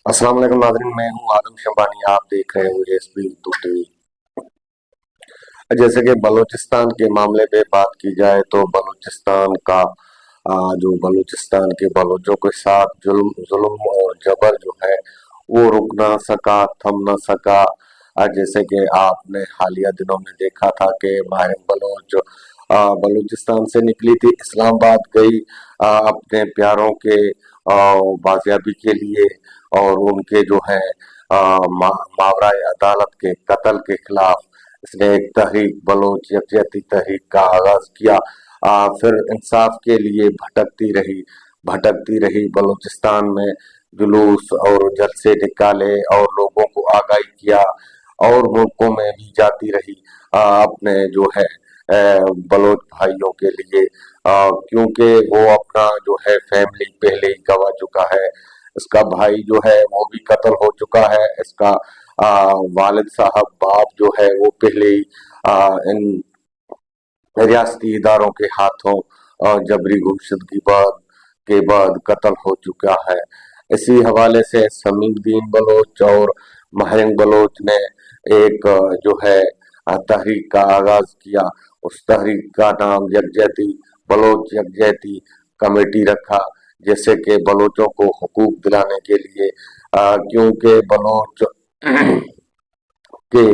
अस्सलाम वालेकुम नाज़रीन, मैं हूं आदम शंबानी। आप देख रहे होंगे एसपी उर्दू टीवी। जैसे कि बलूचिस्तान के मामले पे बात की जाए तो बलूचिस्तान का जो बलूचिस्तान के बलूचों के साथ जुल्म जुल्म और जबर जो है वो रुक ना सका, थम ना सका। जैसे कि आपने हालिया दिनों में देखा था कि माहिर बलूच बलूचिस्तान से निकली थी, इस्लामाबाद गई अपने प्यारों के बाजियाबी के लिए, और उनके जो है मावरा अदालत के कत्ल के खिलाफ इसने एक तहरीक बलोच यकजहती तहरीक का आगाज किया। फिर इंसाफ के लिए भटकती रही बलूचिस्तान में, जुलूस और जलसे निकाले और लोगों को आगाही किया, और मुल्कों में भी जाती रही अपने जो है बलोच भाइयों के लिए, क्योंकि वो अपना जो है फैमिली पहले ही गवा चुका है। इसका भाई जो है वो भी कत्ल हो चुका है। इसका वालिद साहब बाप जो है वो पहले ही इन रियासती इदारों के हाथों जबरी गुमशुदगी बाद कत्ल हो चुका है। इसी हवाले से समीउद्दीन बलोच और महरंग बलोच ने एक जो है तहरीक का आगाज किया। उस तहरीक का नाम यकजहती बलोच यकजहती कमेटी रखा, जैसे कि बलोचों को हुकूक दिलाने के लिए, क्योंकि बलोच के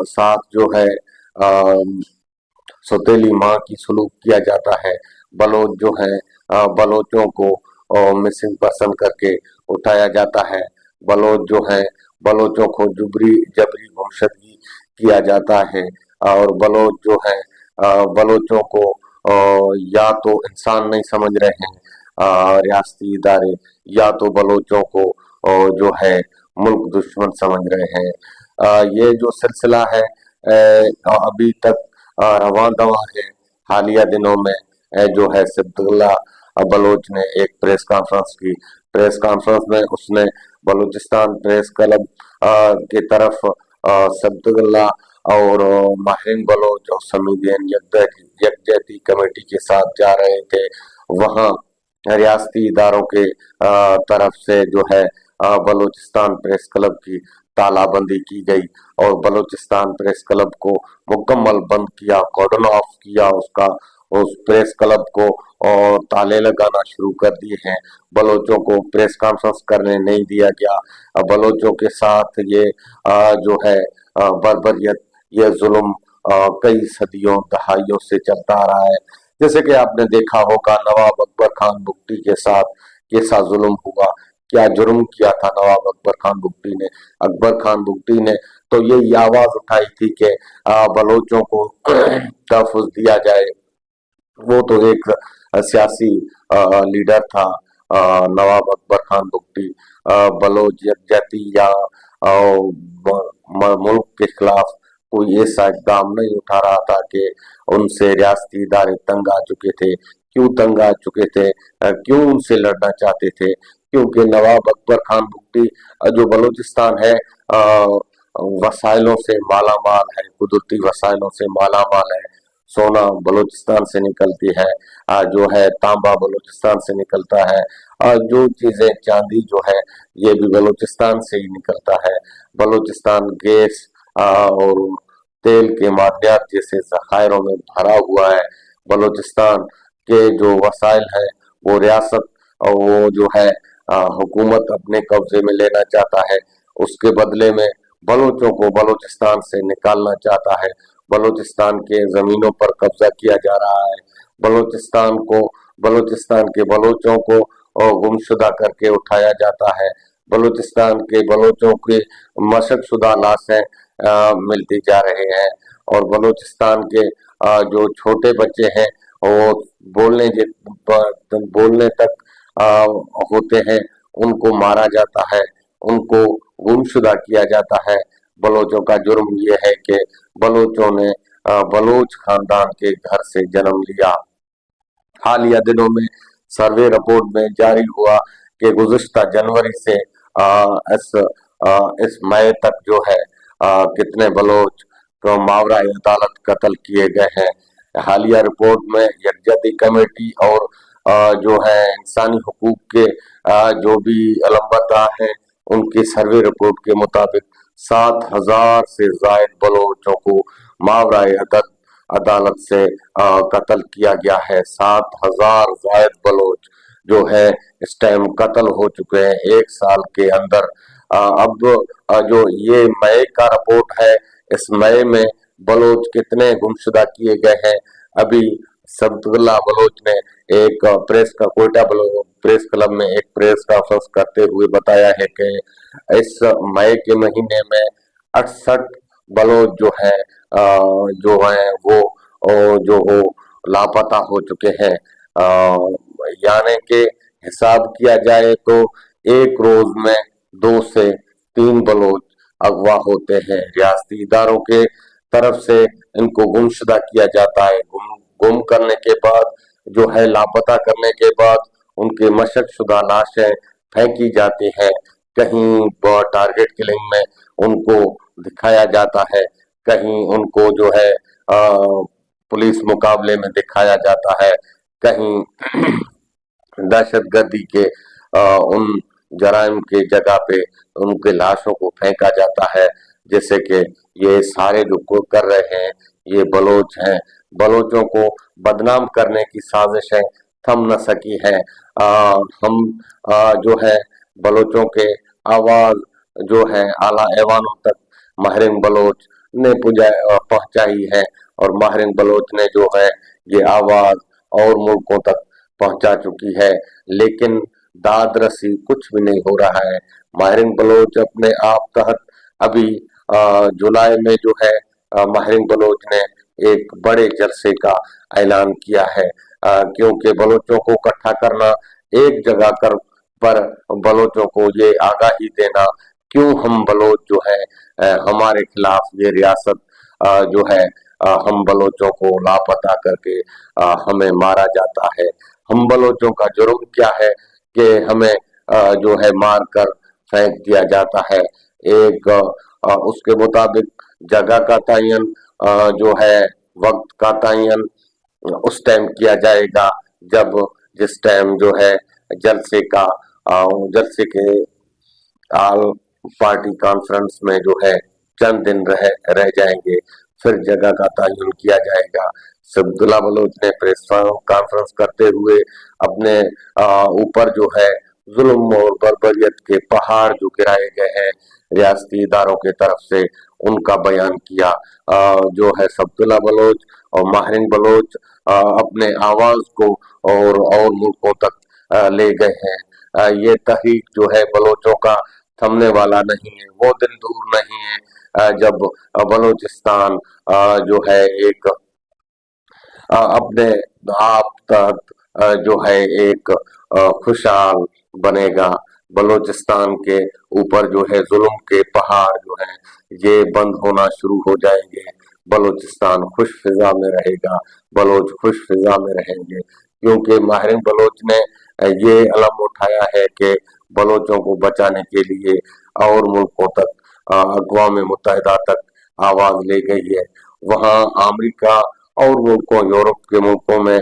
साथ जो है सौतेली माँ की सलूक किया जाता है। बलोच जो है बलोचों को मिसिंग पर्सन करके उठाया जाता है। बलोच जो है बलोचों को जबरी गुमशुदगी किया जाता है। और बलोच जो है बलोचों को या तो इंसान नहीं समझ रहे हैं रियासती इदारे, या तो बलोचों को जो है मुल्क दुश्मन समझ रहे हैं। ये जो सिलसिला है अभी तक रवां दवा है। हालिया दिनों में जो है सिद्दुल्ला बलोच ने एक प्रेस कॉन्फ्रेंस की। प्रेस कॉन्फ्रेंस में उसने बलूचिस्तान प्रेस क्लब की तरफ सिद्दुल्ला और माहिर बलोच और समीउद्दीन यकजहती कमेटी के साथ जा रहे थे। वहां रियासती इदारों के तरफ से जो है बलूचिस्तान प्रेस क्लब की तालाबंदी की गई, और बलूचिस्तान प्रेस क्लब को मुकम्मल बंद किया, कॉर्डन ऑफ किया उसका। उस प्रेस क्लब को और ताले लगाना शुरू कर दिए हैं। बलोचों को प्रेस कॉन्फ्रेंस करने नहीं दिया गया। बलोचों के साथ ये जो है बर्बरियत, ये जुल्म कई सदियों दहाइयों से चलता आ रहा है। जैसे कि आपने देखा होगा नवाब अकबर खान बुगटी के साथ कैसा जुल्म हुआ, क्या जुर्म किया था नवाब अकबर खान बुगटी ने। अकबर खान बुगटी ने तो ये आवाज उठाई थी कि बलोचों को तहफुज दिया जाए। वो तो एक सियासी लीडर था नवाब अकबर खान बुगटी। बलोच यकजहती या मुल्क के खिलाफ कोई ऐसा इकदाम नहीं उठा रहा था कि उनसे रियासती इदारे तंग आ चुके थे। क्यों तंग आ चुके थे, क्यों उनसे लड़ना चाहते थे? क्योंकि नवाब अकबर खान बुगटी जो बलूचिस्तान है वसाइलों से माला माल है, कुदरती वसाइलों से माला माल है। सोना बलूचिस्तान से निकलती है, जो है तांबा बलूचिस्तान से निकलता है, और जो चीजें चांदी जो है ये भी बलूचिस्तान से ही निकलता है। बलूचिस्तान गैस और तेल के मादनियात जैसे जखायरों में भरा हुआ है। बलूचिस्तान के जो वसाइल है वो रियासत और वो जो है हुकूमत अपने कब्जे में लेना चाहता है। उसके बदले में बलोचों को बलूचिस्तान से निकालना चाहता है। बलूचिस्तान के जमीनों पर कब्जा किया जा रहा है। बलूचिस्तान के बलोचों को गुमशुदा करके उठाया जाता है। बलूचिस्तान के बलोचों के मशकशुदा लाशें मिलती जा रहे हैं, और बलूचिस्तान के जो छोटे बच्चे हैं वो बोलने तक होते हैं, उनको मारा जाता है, उनको गुमशुदा किया जाता है। बलोचों का जुर्म ये है कि बलोचों ने बलोच खानदान के घर से जन्म लिया। हालिया दिनों में सर्वे रिपोर्ट में जारी हुआ कि गुज़िश्ता जनवरी से इस मई तक जो है कितने बलोच को मावरा अदालत कत्ल किए गए हैं। हालिया रिपोर्ट में यकजहती कमेटी और जो है इंसानी हुकूक के जो भी अलमबरदार हैं उनकी सर्वे रिपोर्ट के मुताबिक 7,000 से जायद बलोचों को मावराए अदालत से कत्ल किया गया है। 7,000 जायद बलोच जो है इस टाइम कत्ल हो चुके हैं 1 साल के अंदर। अब जो ये मई का रिपोर्ट है, इस मई में बलोच कितने गुमशुदा किए गए हैं, अभी सबतुल्ला बलोच ने एक कोयटा प्रेस क्लब में एक प्रेस कॉन्फ्रेंस करते हुए बताया है कि इस मई के महीने में 68 बलोच जो है वो लापता हो चुके हैं। यानी कि हिसाब किया जाए तो एक रोज में 2 से 3 बलोच अगवा होते हैं। रियासती इदारों के तरफ से इनको गुमशुदा किया जाता है। गुम करने के बाद जो है लापता करने के बाद उनके मशकशुदा लाशें फेंकी जाती हैं। कहीं टारगेट किलिंग में उनको दिखाया जाता है, कहीं उनको जो है पुलिस मुकाबले में दिखाया जाता है, कहीं दहशतगर्दी के उन जराइम के जगह पे उनके लाशों को फेंका जाता है। जैसे कि ये सारे जो कर रहे हैं ये बलोच हैं। बलोचों को बदनाम करने की साजिशें थम न सकी है। हम जो है बलोचों के आवाज जो है आला ऐवानों तक माहिरीन बलोच ने पहुंचाई है और माहिरीन बलोच ने जो है ये आवाज और मुल्कों तक पहुंचा चुकी है, लेकिन दाद रसी कुछ भी नहीं हो रहा है। माहिरीन बलोच अपने आप तहत अभी जुलाई में जो है माहिरीन बलोच ने एक बड़े जलसे का ऐलान किया है, क्योंकि बलोचों को इकट्ठा करना एक जगह पर बलोचों को ये आगाही देना क्यों हम बलोच जो है हमारे खिलाफ ये रियासत जो है हम बलोचों को लापता करके हमें मारा जाता है। हम बलोचों का जुर्म क्या है कि हमें जो है मार कर फेंक दिया जाता है। एक उसके मुताबिक जगह का तयन जो है वक्त का तयन उस टाइम किया जाएगा जब जिस टाइम जो है जलसे के आल पार्टी कॉन्फ्रेंस में जो है चंद दिन रह जाएंगे, फिर जगह का तयन किया जाएगा। सबतुल्ला बलोच ने प्रेस कॉन्फ्रेंस करते हुए अपने ऊपर जो है जुल्म और बर्बरियत के पहाड़ जो गिराए गए हैं रियासती इदारों के तरफ से उनका बयान किया। जो है सबतुल्ला बलोच और माहिरीन बलोच अपने आवाज को और मुल्कों तक ले गए हैं। ये तहरीक जो है बलोचों का थमने वाला नहीं है। वो दिन दूर नहीं है जब बलोचिस्तान जो है एक अपने आप तक जो है एक खुशहाल बनेगा। बलोचिस्तान के ऊपर जो है जुल्म के पहाड़ जो है ये बंद होना शुरू हो जाएंगे। बलोचिस्तान खुश फिजा में रहेगा, बलोच खुश फिजा में रहेंगे, क्योंकि माहिरीन बलोच ने ये अलम उठाया है कि बलोचों को बचाने के लिए और मुल्कों तक अक़वाम मुत्तहिदा तक आवाज ले गई है। वहाँ अमेरिका और मुल्कों यूरोप के मुल्कों में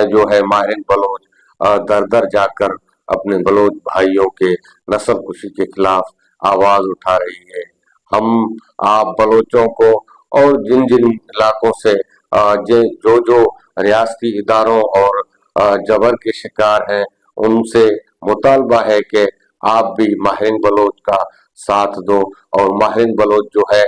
जो है माहिरीन बलोच दर दर जाकर अपने बलोच भाइयों के नस्ल कुशी के खिलाफ आवाज उठा रही है। हम आप बलोचों को और जिन जिन इलाकों से जो रियासती इदारों और जबर के शिकार हैं उनसे मुतालबा है कि आप भी माहिरीन बलोच का साथ दो। और माहिरीन बलोच जो है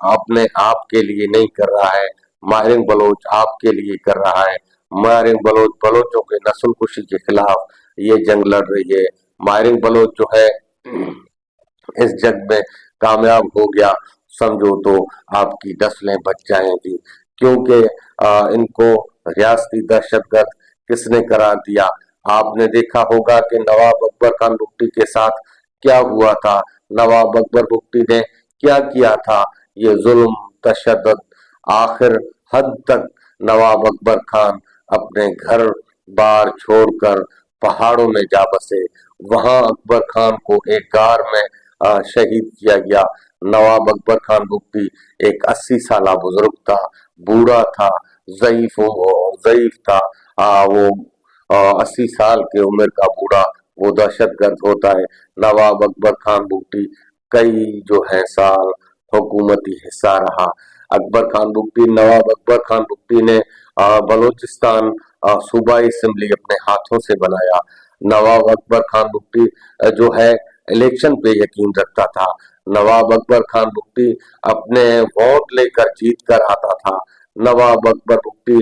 अपने आप के लिए नहीं कर रहा है, माहिरीन बलोच आपके लिए कर रहा है। माहिरीन बलोच बलोचों के नस्ल कुशी के खिलाफ ये जंग लड़ रही है। माहिरीन बलोच जो है इस जंग में कामयाब हो गया समझो तो आपकी नस्लें बच जाएंगी, क्योंकि इनको रियासती दहशतगर्द किसने करार दिया। आपने देखा होगा कि नवाब अकबर खान बुगटी के साथ क्या हुआ था। नवाब अकबर बुगटी ने क्या किया था, ये जुल्म तशद्दुद। आखिर हद तक नवाब अकबर खान अपने घर बार छोड़कर पहाड़ों में जा बसे। वहां अकबर खान को एक गार में शहीद किया गया। नवाब अकबर खान बुगटी एक 80 साला बुजुर्ग था, बूढ़ा था, ज़ईफ था। वो 80 साल की उम्र का बूढ़ा वो दहशत गर्द होता है। नवाब अकबर खान बुगटी कई जो है साल हुकूमती हिस्सा रहा। अकबर खान बुगटी नवाब अकबर खान बुगटी ने बलूचिस्तान सूबाई असेंबली अपने हाथों से बनाया। नवाब अकबर खान बुगटी जो है इलेक्शन पे यकीन रखता था। नवाब अकबर खान बुगटी अपने वोट लेकर जीत कर आता था। नवाब अकबर बुगटी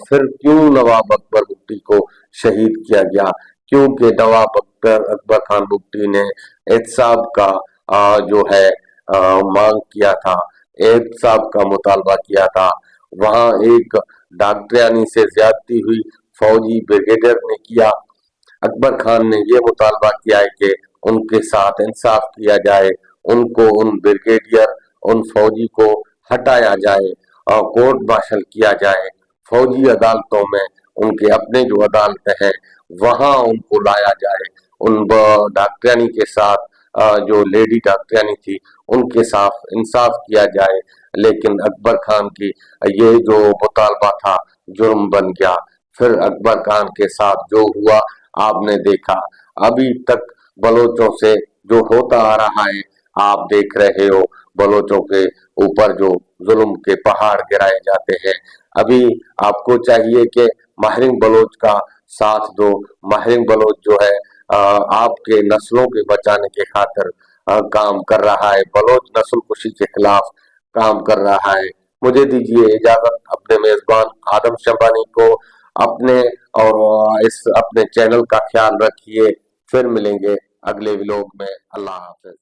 फिर क्यों नवाब अकबर बुगटी को शहीद किया गया? क्योंकि नवाब अकबर खान बुगटी ने एहतसाब का जो है मांग किया था, एहतसाब का मुतालबा किया था। वहां एक डॉक्टरानी से ज्यादती हुई, फौजी ब्रिगेडियर ने किया। अकबर खान ने ये मुतालबा किया है कि उनके साथ इंसाफ किया जाए, उनको उन ब्रिगेडियर उन फौजी को हटाया जाए और कोर्ट मार्शल किया जाए। फौजी अदालतों में उनके अपने जो अदालतें हैं वहां उनको लाया जाए। उन डॉक्टरानी के साथ जो लेडी डॉक्टरानी थी उनके साथ इंसाफ किया जाए। लेकिन अकबर खान की ये जो मुतालबा था जुर्म बन गया। फिर अकबर खान के साथ जो हुआ आपने देखा। अभी तक बलोचों से जो होता आ रहा है आप देख रहे हो, बलोचों के ऊपर जो जुल्म के पहाड़ गिराए जाते हैं। अभी आपको चाहिए कि माहिरिंग बलोच का साथ दो। माहिरिंग बलोच जो है आपके नस्लों के बचाने के खातिर काम कर रहा है, बलोच नस्ल कुशी के खिलाफ काम कर रहा है। मुझे दीजिए इजाजत, अपने मेजबान आदम शबानी को अपने और इस अपने चैनल का ख्याल रखिए। फिर मिलेंगे अगले व्लॉग में। अल्लाह हाफिज।